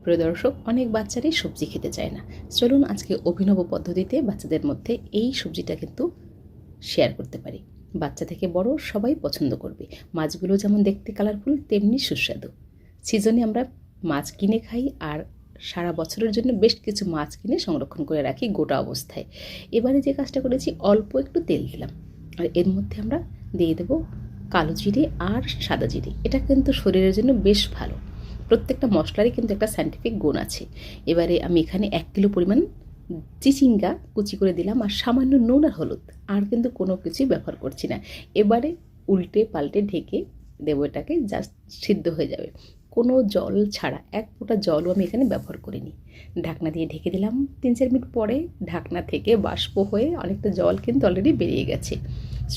প্রিয় দর্শক, অনেক বাচ্চারই সবজি খেতে চায় না। চলুন আজকে অভিনব পদ্ধতিতে বাচ্চাদের মধ্যে এই সবজিটা কিন্তু শেয়ার করতে পারি। বাচ্চা থেকে বড় সবাই পছন্দ করবে। মাছগুলো যেমন দেখতে কালারফুল, তেমনি সুস্বাদু। সিজনে আমরা মাছ কিনে খাই, আর সারা বছরের জন্য বেশ কিছু মাছ কিনে সংরক্ষণ করে রাখি গোটা অবস্থায়। এবারে যে কাজটা করেছি, অল্প একটু তেল দিলাম, আর এর মধ্যে আমরা দিয়ে দেবো কালো জিরে আর সাদা জিরে। এটা কিন্তু শরীরের জন্য বেশ ভালো। প্রত্যেকটা মশলারই কিন্তু একটা সায়েন্টিফিক গুণ আছে। এবারে আমি এখানে 1 কিলো পরিমাণ চিচিঙ্গা কুচি করে দিলাম, আর সামান্য নুন আর হলুদ, আর কিন্তু কোনো কিছুই ব্যবহার করছি না। এবারে উল্টে পাল্টে ঢেকে দেবো, এটাকে জাস্ট সিদ্ধ হয়ে যাবে। কোনো জল ছাড়া, এক ফোঁটা জলও আমি এখানে ব্যবহার করিনি। ঢাকনা দিয়ে ঢেকে দিলাম। 3-4 মিনিট পরে ঢাকনা থেকে বাষ্প হয়ে অনেকটা জল কিন্তু অলরেডি বেরিয়ে গেছে।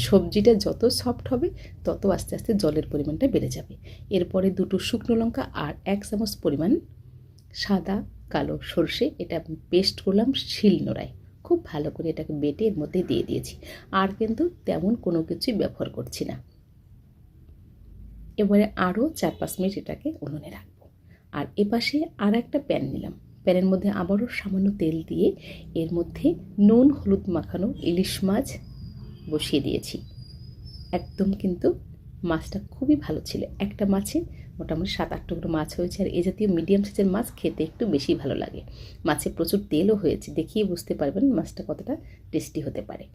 সবজিটা যত সফট হবে তত আস্তে আস্তে জলের পরিমাণটা বেড়ে যাবে। এরপরে 2টো শুকনো লঙ্কা আর 1 চামচ পরিমাণ সাদা কালো সর্ষে, এটা পেস্ট করলাম শিলনোড়ায়। খুব ভালো করে এটাকে বেটে এর মধ্যে দিয়ে দিয়েছি। আর কিন্তু তেমন কোনো কিছুই ব্যবহার করছি না। এবারে আরও 4-5 মিনিট এটাকে উনুনে রাখবো। আর এপাশে আর একটা প্যান নিলাম। প্যানের মধ্যে আবারও সামান্য তেল দিয়ে এর মধ্যে নুন হলুদ মাখানো ইলিশ মাছ বসিয়ে দিয়েছি। একদম কিন্তু মাছটা খুবই ভালো ছিল। একটা মাছে মোটামুটি 7-8 টুকরো মাছ হয়েছে। আর এই জাতীয় মিডিয়াম সাইজের মাছ খেতে একটু বেশি ভালো লাগে। মাছে প্রচুর তেলও হয়েছে, দেখিয়ে বুঝতে পারবেন মাছটা কতটা টেস্টি হতে পারে।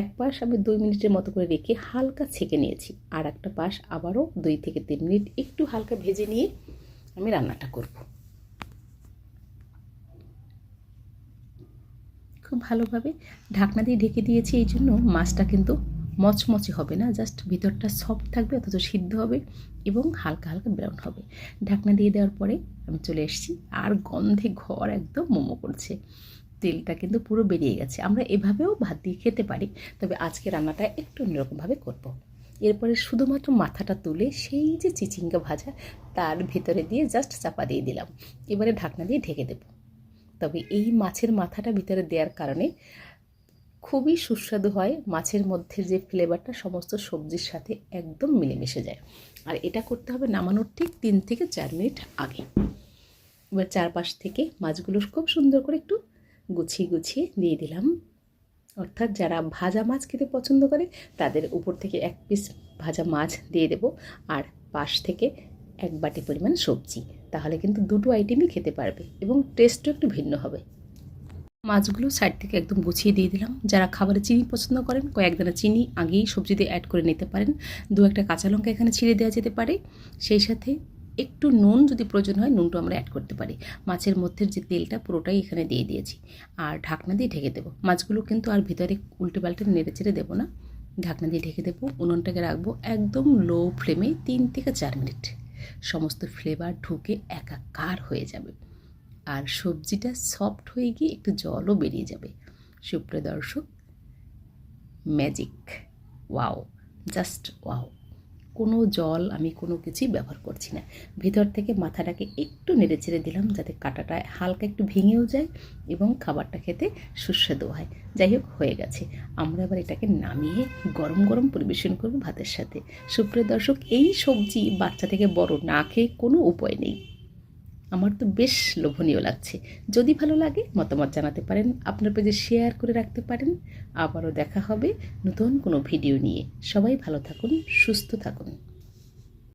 এক পাশ আমি 2 মিনিটের মতো করে রেখে হালকা ছেঁকে নিয়েছি। আর একটা পাশ আবারও 2 থেকে 3 মিনিট একটু হালকা ভেজে নিয়ে আমি রান্নাটা করব। খুব ভালোভাবে ঢাকনা দিয়ে ঢেকে দিয়েছি, এই জন্য মাছটা কিন্তু মচমচে হবে না, জাস্ট ভিতরটা সফট থাকবে, অথচ সিদ্ধ হবে এবং হালকা হালকা ব্রাউন হবে। ঢাকনা দিয়ে দেওয়ার পরে আমি চলে এসেছি, আর গন্ধে ঘর একদম মোমো করছে। তেলটা কিন্তু পুরো বেরিয়ে গেছে। আমরা এভাবেও ভাত দিয়ে খেতে পারি, তবে আজকে রান্নাটা একটু অন্যরকমভাবে করব। এরপরে শুধুমাত্র মাথাটা তুলে সেই যে চিচিঙ্গা ভাজা তার ভেতরে দিয়ে জাস্ট চাপা দিয়ে দিলাম। এবারে ঢাকনা দিয়ে ঢেকে দেব। তবে এই মাছের মাথাটা ভিতরে দেওয়ার কারণে খুবই সুস্বাদু হয়। মাছের মধ্যে যে ফ্লেভারটা সমস্ত সবজির সাথে একদম মিলেমিশে যায়। আর এটা করতে হবে নামানোর ঠিক 3 থেকে 4 মিনিট আগে। এবার চারপাশ থেকে মাছগুলো খুব সুন্দর করে একটু গুছিয়ে গুছিয়ে দিয়ে দিলাম। অর্থাৎ যারা ভাজা মাছ খেতে পছন্দ করে তাদের উপর থেকে 1 পিস ভাজা মাছ দিয়ে দেব, আর পাশ থেকে 1 বাটি পরিমাণ সবজি। তাহলে কিন্তু দুটো আইটেমই খেতে পারবে এবং টেস্টও একটু ভিন্ন হবে। মাছগুলো সাইড থেকে একদম গুছিয়ে দিয়ে দিলাম। যারা খাবারে চিনি পছন্দ করেন, কয়েক দানা চিনি আগেই সবজিতে অ্যাড করে নিতে পারেন। 2-1টা কাঁচা লঙ্কা এখানে ছিঁড়ে দেওয়া যেতে পারে। সেই সাথে একটু নুন যদি প্রয়োজন হয় নুনটা আমরা অ্যাড করতে পারি। মাছের মধ্যে যে তেলটা পুরোটাই এখানে দিয়ে দিয়েছি, আর ঢাকনা দিয়ে ঢেকে দেবো। মাছগুলো কিন্তু আর ভিতরে উল্টে পাল্টে নেড়ে চেড়ে দেবো না, ঢাকনা দিয়ে ঢেকে দেবো। উনুনটাকে রাখবো একদম লো ফ্লেমে 3 থেকে 4 মিনিট। সমস্ত ফ্লেভার ঢুকে একাকার হয়ে যাবে, আর সবজিটা সফট হয়ে গিয়ে একটু জলও বেরিয়ে যাবে। সুপ্রিয় দর্শক, ম্যাজিক! Wow, just wow! কোনো জল আমি কোনো কিছুই ব্যবহার করছি না। ভিতর থেকে মাথাটাকে একটু নেড়ে চেড়ে দিলাম যাতে কাঁটাটা হালকা একটু ভেঙেও যায় এবং খাবারটা খেতে সুস্বাদু হয়। যাই হোক, হয়ে গেছে। আমরা এবার এটাকে নামিয়ে গরম গরম পরিবেশন করব ভাতের সাথে। সুপ্রিয় দর্শক, এই সবজি বাচ্চা থেকে বড় না খেয়ে কোনো উপায় নেই। আমার তো বেশ লোভনীয় লাগছে। যদি ভালো লাগে মতামত জানাতে পারেন, আপনার পেজে শেয়ার করে রাখতে পারেন। আবারও দেখা হবে নতুন কোনো ভিডিও নিয়ে। সবাই ভালো থাকুন, সুস্থ থাকুন।